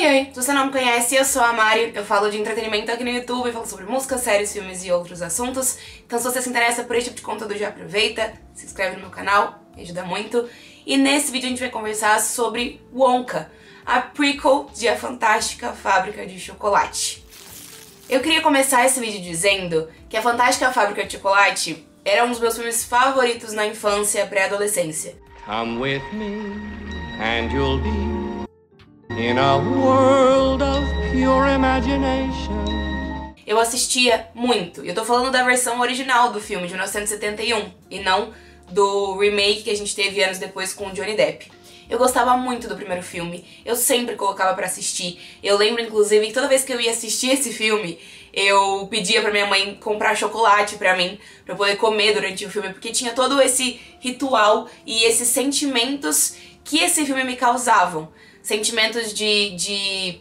Oi! Se você não me conhece, eu sou a Mari, eu falo de entretenimento aqui no YouTube, falo sobre música, séries, filmes e outros assuntos. Então se você se interessa por esse tipo de conteúdo, já aproveita, se inscreve no meu canal, me ajuda muito. E nesse vídeo a gente vai conversar sobre Wonka, a prequel de A Fantástica Fábrica de Chocolate. Eu queria começar esse vídeo dizendo que A Fantástica Fábrica de Chocolate era um dos meus filmes favoritos na infância e pré-adolescência. Come with me and you'll be in a world of pure imagination. Eu assistia muito, e eu tô falando da versão original do filme, de 1971, e não do remake que a gente teve anos depois com o Johnny Depp. Eu gostava muito do primeiro filme, eu sempre colocava pra assistir. Eu lembro, inclusive, que toda vez que eu ia assistir esse filme, eu pedia pra minha mãe comprar chocolate pra mim, pra eu poder comer durante o filme, porque tinha todo esse ritual e esses sentimentos que esse filme me causavam. Sentimentos de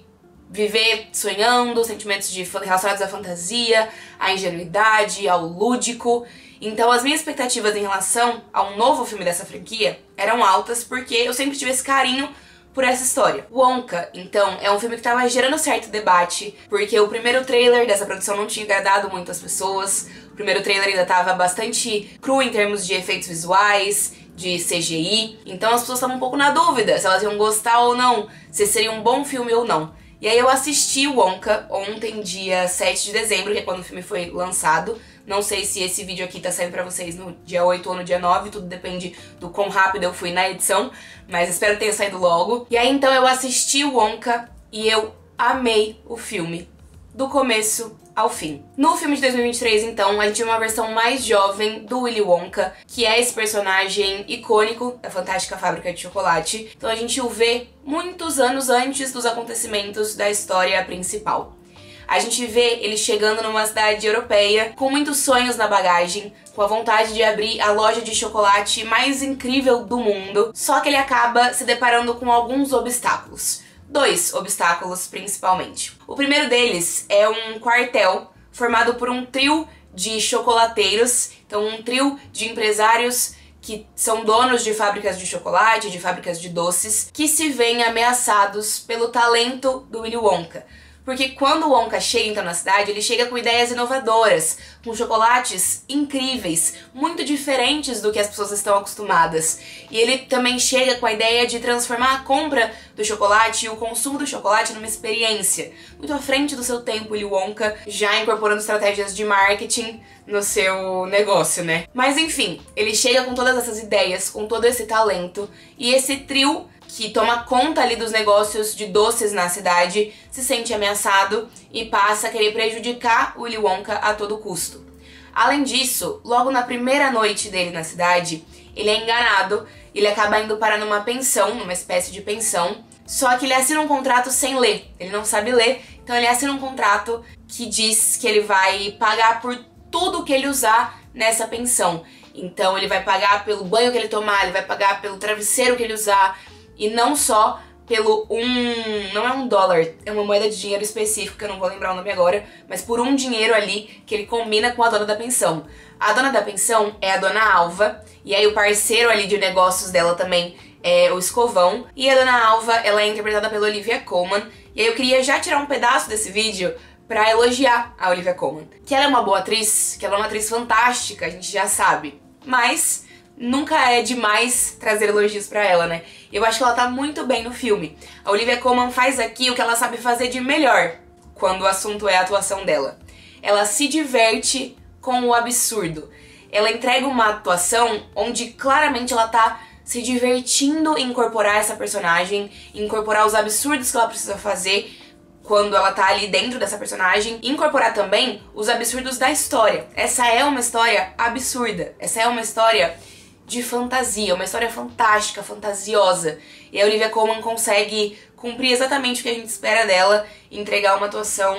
viver sonhando, sentimentos relacionados à fantasia, à ingenuidade, ao lúdico. Então as minhas expectativas em relação a um novo filme dessa franquia eram altas, porque eu sempre tive esse carinho por essa história. Wonka, então, é um filme que tava gerando certo debate, porque o primeiro trailer dessa produção não tinha agradado muito as pessoas. O primeiro trailer ainda tava bastante cru em termos de efeitos visuais, de CGI, então as pessoas estavam um pouco na dúvida se elas iam gostar ou não, se seria um bom filme ou não. E aí eu assisti Wonka ontem, dia 7 de dezembro, que é quando o filme foi lançado. Não sei se esse vídeo aqui tá saindo pra vocês no dia 8 ou no dia 9, tudo depende do quão rápido eu fui na edição, mas espero que tenha saído logo. E aí então eu assisti Wonka e eu amei o filme, do começo ao fim. No filme de 2023, então, a gente tinha uma versão mais jovem do Willy Wonka, que é esse personagem icônico da Fantástica Fábrica de Chocolate. Então a gente o vê muitos anos antes dos acontecimentos da história principal. A gente vê ele chegando numa cidade europeia, com muitos sonhos na bagagem, com a vontade de abrir a loja de chocolate mais incrível do mundo, só que ele acaba se deparando com alguns obstáculos. Dois obstáculos, principalmente. O primeiro deles é um quartel formado por um trio de chocolateiros, então um trio de empresários que são donos de fábricas de chocolate, de fábricas de doces, que se veem ameaçados pelo talento do Willy Wonka. Porque quando o Wonka chega então na cidade, ele chega com ideias inovadoras, com chocolates incríveis, muito diferentes do que as pessoas estão acostumadas. E ele também chega com a ideia de transformar a compra do chocolate e o consumo do chocolate numa experiência. Muito à frente do seu tempo, Willy Wonka, já incorporando estratégias de marketing no seu negócio, né? Mas enfim, ele chega com todas essas ideias, com todo esse talento, e esse trio que toma conta ali dos negócios de doces na cidade, se sente ameaçado e passa a querer prejudicar o Willy Wonka a todo custo. Além disso, logo na primeira noite dele na cidade, ele é enganado, ele acaba indo parar numa pensão, numa espécie de pensão, só que ele assina um contrato sem ler, ele não sabe ler, então ele assina um contrato que diz que ele vai pagar por tudo que ele usar nessa pensão. Então ele vai pagar pelo banho que ele tomar, ele vai pagar pelo travesseiro que ele usar, e não só pelo não é $1, é uma moeda de dinheiro específica, que eu não vou lembrar o nome agora, mas por um dinheiro ali que ele combina com a dona da pensão. A dona da pensão é a dona Alva, e aí o parceiro ali de negócios dela também é o Escovão, e a dona Alva, ela é interpretada pela Olivia Colman, e aí eu queria já tirar um pedaço desse vídeo pra elogiar a Olivia Colman. Que ela é uma boa atriz, que ela é uma atriz fantástica, a gente já sabe, mas nunca é demais trazer elogios pra ela, né? Eu acho que ela tá muito bem no filme. A Olivia Colman faz aqui o que ela sabe fazer de melhor, quando o assunto é a atuação dela. Ela se diverte com o absurdo. Ela entrega uma atuação onde claramente ela tá se divertindo em incorporar essa personagem, em incorporar os absurdos que ela precisa fazer quando ela tá ali dentro dessa personagem, e incorporar também os absurdos da história. Essa é uma história absurda, essa é uma história de fantasia, uma história fantástica, fantasiosa. E a Olivia Colman consegue cumprir exatamente o que a gente espera dela e entregar uma atuação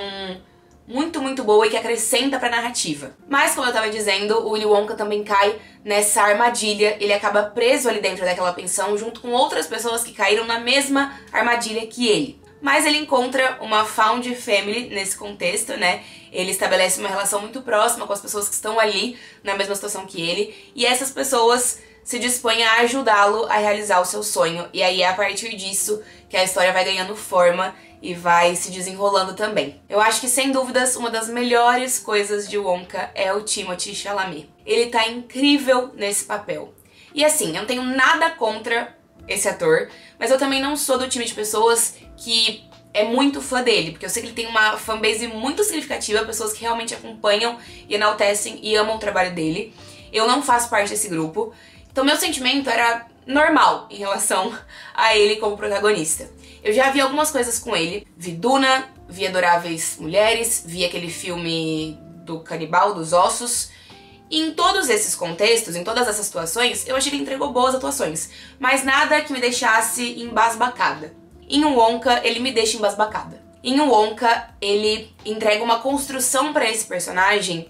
muito, muito boa e que acrescenta pra narrativa. Mas, como eu tava dizendo, o Willy Wonka também cai nessa armadilha. Ele acaba preso ali dentro daquela pensão junto com outras pessoas que caíram na mesma armadilha que ele. Mas ele encontra uma found family nesse contexto, né? Ele estabelece uma relação muito próxima com as pessoas que estão ali na mesma situação que ele. E essas pessoas se dispõe a ajudá-lo a realizar o seu sonho. E aí é a partir disso que a história vai ganhando forma e vai se desenrolando também. Eu acho que, sem dúvidas, uma das melhores coisas de Wonka é o Timothée Chalamet. Ele tá incrível nesse papel. E assim, eu não tenho nada contra esse ator, mas eu também não sou do time de pessoas que é muito fã dele, porque eu sei que ele tem uma fanbase muito significativa, pessoas que realmente acompanham e enaltecem e amam o trabalho dele. Eu não faço parte desse grupo, então meu sentimento era normal em relação a ele como protagonista. Eu já vi algumas coisas com ele, vi Duna, vi Adoráveis Mulheres, vi aquele filme do canibal, dos ossos. E em todos esses contextos, em todas essas situações, eu achei que ele entregou boas atuações, mas nada que me deixasse embasbacada. Em Wonka, ele me deixa embasbacada. Em Wonka, ele entrega uma construção pra esse personagem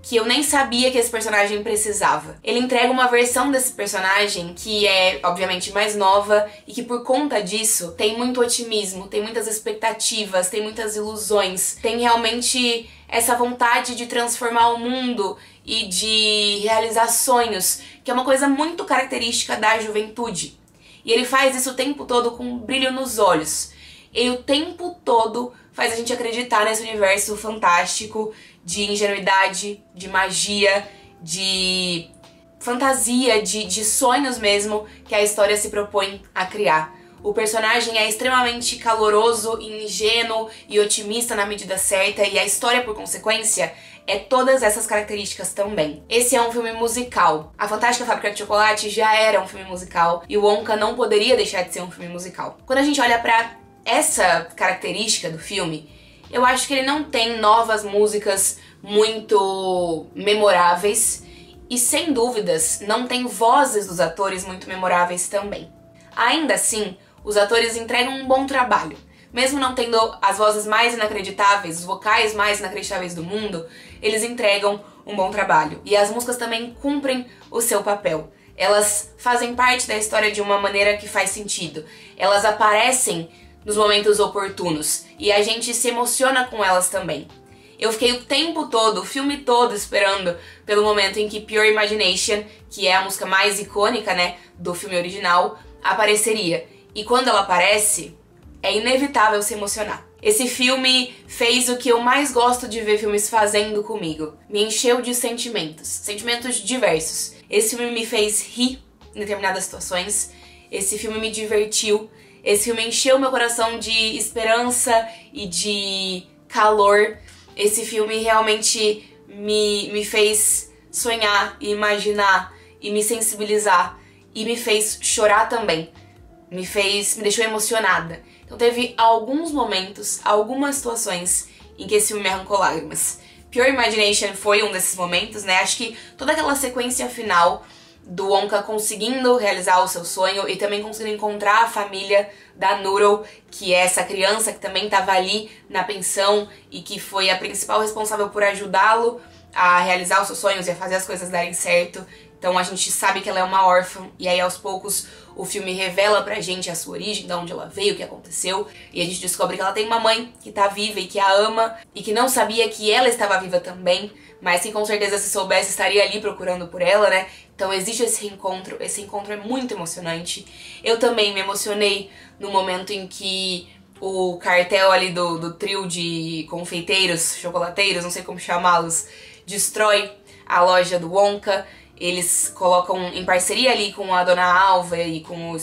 que eu nem sabia que esse personagem precisava. Ele entrega uma versão desse personagem que é, obviamente, mais nova e que, por conta disso, tem muito otimismo, tem muitas expectativas, tem muitas ilusões, tem realmente essa vontade de transformar o mundo e de realizar sonhos, que é uma coisa muito característica da juventude. E ele faz isso o tempo todo com um brilho nos olhos. Ele o tempo todo faz a gente acreditar nesse universo fantástico de ingenuidade, de magia, de fantasia, de sonhos mesmo que a história se propõe a criar. O personagem é extremamente caloroso, ingênuo e otimista na medida certa, e a história, por consequência, é todas essas características também. Esse é um filme musical. A Fantástica Fábrica de Chocolate já era um filme musical, e o Wonka não poderia deixar de ser um filme musical. Quando a gente olha pra essa característica do filme, eu acho que ele não tem novas músicas muito memoráveis, e sem dúvidas não tem vozes dos atores muito memoráveis também. Ainda assim, os atores entregam um bom trabalho. Mesmo não tendo as vozes mais inacreditáveis, os vocais mais inacreditáveis do mundo, eles entregam um bom trabalho. E as músicas também cumprem o seu papel. Elas fazem parte da história de uma maneira que faz sentido. Elas aparecem nos momentos oportunos e a gente se emociona com elas também. Eu fiquei o tempo todo, o filme todo, esperando pelo momento em que Pure Imagination, que é a música mais icônica, né, do filme original, apareceria. E quando ela aparece, é inevitável se emocionar. Esse filme fez o que eu mais gosto de ver filmes fazendo comigo. Me encheu de sentimentos, sentimentos diversos. Esse filme me fez rir em determinadas situações. Esse filme me divertiu. Esse filme encheu meu coração de esperança e de calor. Esse filme realmente me fez sonhar e imaginar e me sensibilizar. E me fez chorar também. Me deixou emocionada. Então teve alguns momentos, algumas situações em que esse filme me arrancou lágrimas. Pure Imagination foi um desses momentos, né? Acho que toda aquela sequência final do Wonka conseguindo realizar o seu sonho e também conseguindo encontrar a família da Noodle, que é essa criança que também estava ali na pensão e que foi a principal responsável por ajudá-lo a realizar os seus sonhos e a fazer as coisas darem certo. Então a gente sabe que ela é uma órfã, e aí aos poucos o filme revela pra gente a sua origem, de onde ela veio, o que aconteceu, e a gente descobre que ela tem uma mãe que tá viva e que a ama, e que não sabia que ela estava viva também, mas que com certeza, se soubesse, estaria ali procurando por ela, né? Então existe esse reencontro é muito emocionante. Eu também me emocionei no momento em que o cartel ali do trio de confeiteiros, chocolateiros, não sei como chamá-los, destrói a loja do Wonka. Eles colocam em parceria ali com a Dona Alva e com o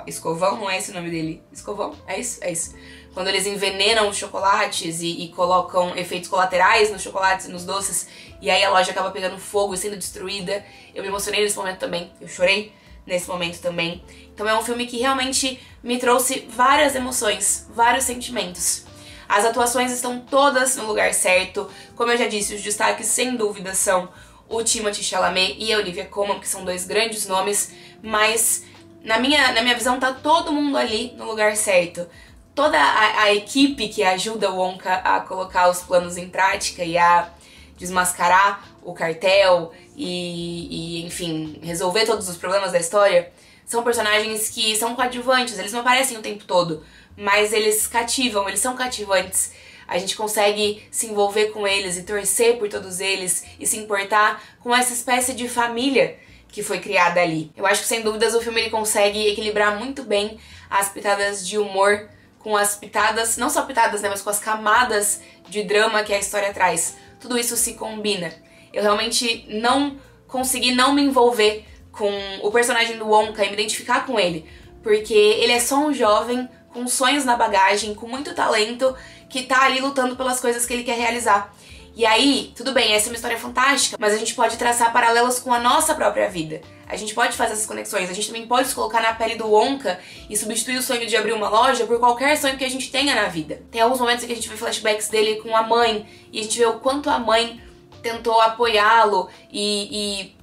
Escovão, não é esse o nome dele? Escovão? É isso? É isso. Quando eles envenenam os chocolates e colocam efeitos colaterais nos chocolates e nos doces, e aí a loja acaba pegando fogo e sendo destruída. Eu me emocionei nesse momento também, eu chorei nesse momento também. Então é um filme que realmente me trouxe várias emoções, vários sentimentos. As atuações estão todas no lugar certo. Como eu já disse, os destaques sem dúvida são o Timothée Chalamet e a Olivia Colman, que são dois grandes nomes, mas na minha visão tá todo mundo ali no lugar certo. Toda a equipe que ajuda o Wonka a colocar os planos em prática e a desmascarar o cartel e enfim, resolver todos os problemas da história, são personagens que são coadjuvantes, eles não aparecem o tempo todo, mas eles cativam, eles são cativantes. A gente consegue se envolver com eles e torcer por todos eles e se importar com essa espécie de família que foi criada ali. Eu acho que, sem dúvidas, o filme ele consegue equilibrar muito bem as pitadas de humor com as pitadas, não só pitadas, né, mas com as camadas de drama que a história traz. Tudo isso se combina. Eu realmente não consegui não me envolver com o personagem do Wonka e me identificar com ele, porque ele é só um jovem com sonhos na bagagem, com muito talento, que tá ali lutando pelas coisas que ele quer realizar. E aí, tudo bem, essa é uma história fantástica, mas a gente pode traçar paralelos com a nossa própria vida. A gente pode fazer essas conexões, a gente também pode se colocar na pele do Wonka e substituir o sonho de abrir uma loja por qualquer sonho que a gente tenha na vida. Tem alguns momentos em que a gente vê flashbacks dele com a mãe, e a gente vê o quanto a mãe tentou apoiá-lo e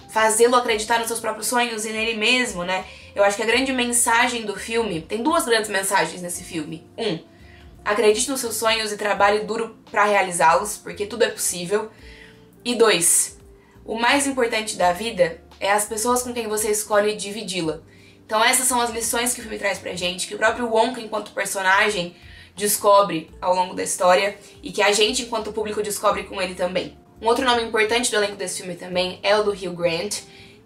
fazê-lo acreditar nos seus próprios sonhos e nele mesmo, né? Eu acho que a grande mensagem do filme... Tem duas grandes mensagens nesse filme. Acredite nos seus sonhos e trabalhe duro pra realizá-los, porque tudo é possível. E 2, o mais importante da vida é as pessoas com quem você escolhe dividi-la. Então essas são as lições que o filme traz pra gente, que o próprio Wonka, enquanto personagem, descobre ao longo da história e que a gente, enquanto público, descobre com ele também. Um outro nome importante do elenco desse filme também é o do Hugh Grant,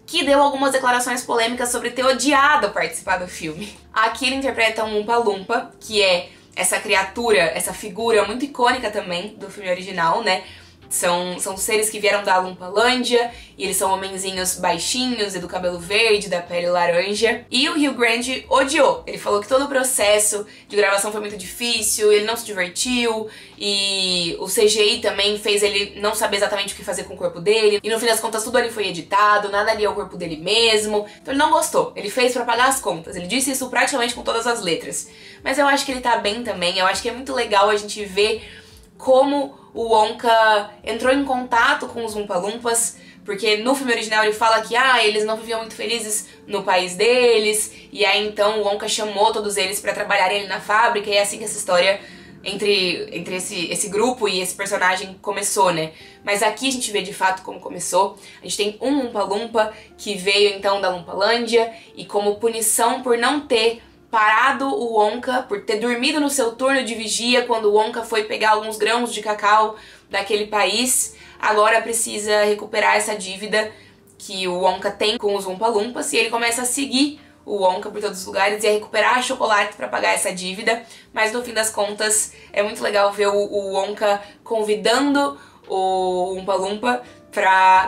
que deu algumas declarações polêmicas sobre ter odiado participar do filme. Aqui ele interpreta um Oompa Loompa, que é essa criatura, essa figura muito icônica também do filme original, né? São seres que vieram da Lumpalândia, e eles são homenzinhos baixinhos e do cabelo verde, da pele laranja. E o Hugh Grant odiou. Ele falou que todo o processo de gravação foi muito difícil, ele não se divertiu, e o CGI também fez ele não saber exatamente o que fazer com o corpo dele. E no fim das contas tudo ali foi editado, nada ali é o corpo dele mesmo. Então ele não gostou, ele fez pra pagar as contas. Ele disse isso praticamente com todas as letras. Mas eu acho que ele tá bem também, eu acho que é muito legal a gente ver como o Wonka entrou em contato com os Oompa Loompas, porque no filme original ele fala que eles não viviam muito felizes no país deles, e aí então o Wonka chamou todos eles pra trabalharem ali na fábrica, e é assim que essa história entre esse grupo e esse personagem começou, né? Mas aqui a gente vê de fato como começou. A gente tem um Oompa Loompa que veio então da Lumpalândia, e como punição por não ter parado o Wonka, por ter dormido no seu turno de vigia quando o Wonka foi pegar alguns grãos de cacau daquele país, agora precisa recuperar essa dívida que o Wonka tem com os Oompa Loompas, e ele começa a seguir o Wonka por todos os lugares e a recuperar chocolate para pagar essa dívida. Mas no fim das contas é muito legal ver o Wonka convidando o Oompa Loompa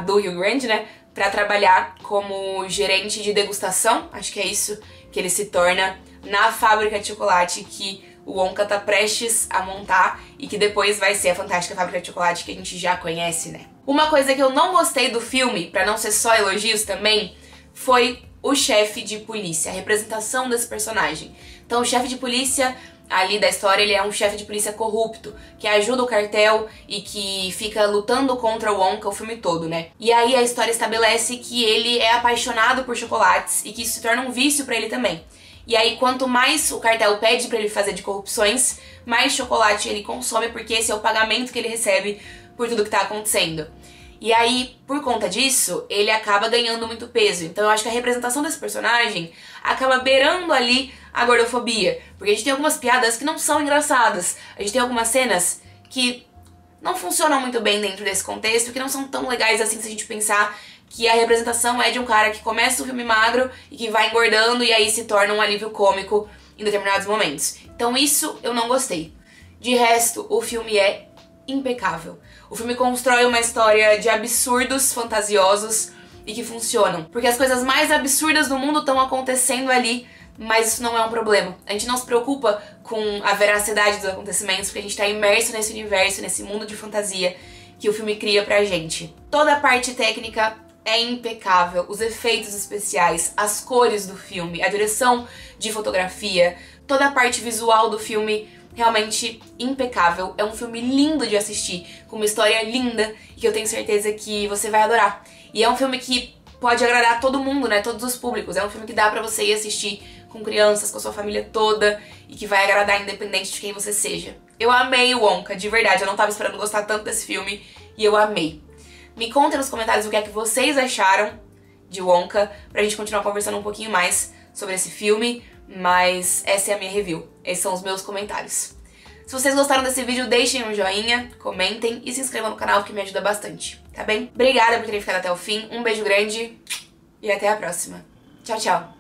do Hugh Grant, né, para trabalhar como gerente de degustação, acho que é isso que ele se torna na fábrica de chocolate que o Wonka tá prestes a montar e que depois vai ser a fantástica fábrica de chocolate que a gente já conhece, né? Uma coisa que eu não gostei do filme, pra não ser só elogios também, foi o chefe de polícia, a representação desse personagem. Então o chefe de polícia ali da história, ele é um chefe de polícia corrupto, que ajuda o cartel e que fica lutando contra o Wonka o filme todo, né? E aí a história estabelece que ele é apaixonado por chocolates e que isso se torna um vício pra ele também. E aí, quanto mais o cartel pede pra ele fazer de corrupções, mais chocolate ele consome, porque esse é o pagamento que ele recebe por tudo que tá acontecendo. E aí, por conta disso, ele acaba ganhando muito peso. Então eu acho que a representação desse personagem acaba beirando ali a gordofobia. Porque a gente tem algumas piadas que não são engraçadas. A gente tem algumas cenas que não funcionam muito bem dentro desse contexto, que não são tão legais assim se a gente pensar que a representação é de um cara que começa o filme magro e que vai engordando e aí se torna um alívio cômico em determinados momentos. Então isso eu não gostei. De resto, o filme é impecável. O filme constrói uma história de absurdos fantasiosos e que funcionam. Porque as coisas mais absurdas do mundo estão acontecendo ali, mas isso não é um problema. A gente não se preocupa com a veracidade dos acontecimentos, porque a gente tá imerso nesse universo, nesse mundo de fantasia que o filme cria pra gente. Toda a parte técnica é impecável, os efeitos especiais, as cores do filme, a direção de fotografia, toda a parte visual do filme realmente impecável. É um filme lindo de assistir, com uma história linda e que eu tenho certeza que você vai adorar. E é um filme que pode agradar todo mundo, né, todos os públicos. É um filme que dá pra você ir assistir com crianças, com a sua família toda e que vai agradar independente de quem você seja. Eu amei o Wonka, de verdade, eu não tava esperando gostar tanto desse filme e eu amei. Me contem nos comentários o que é que vocês acharam de Wonka, pra gente continuar conversando um pouquinho mais sobre esse filme, mas essa é a minha review, esses são os meus comentários. Se vocês gostaram desse vídeo, deixem um joinha, comentem e se inscrevam no canal que me ajuda bastante, tá bem? Obrigada por terem ficado até o fim, um beijo grande e e até a próxima. Tchau, tchau!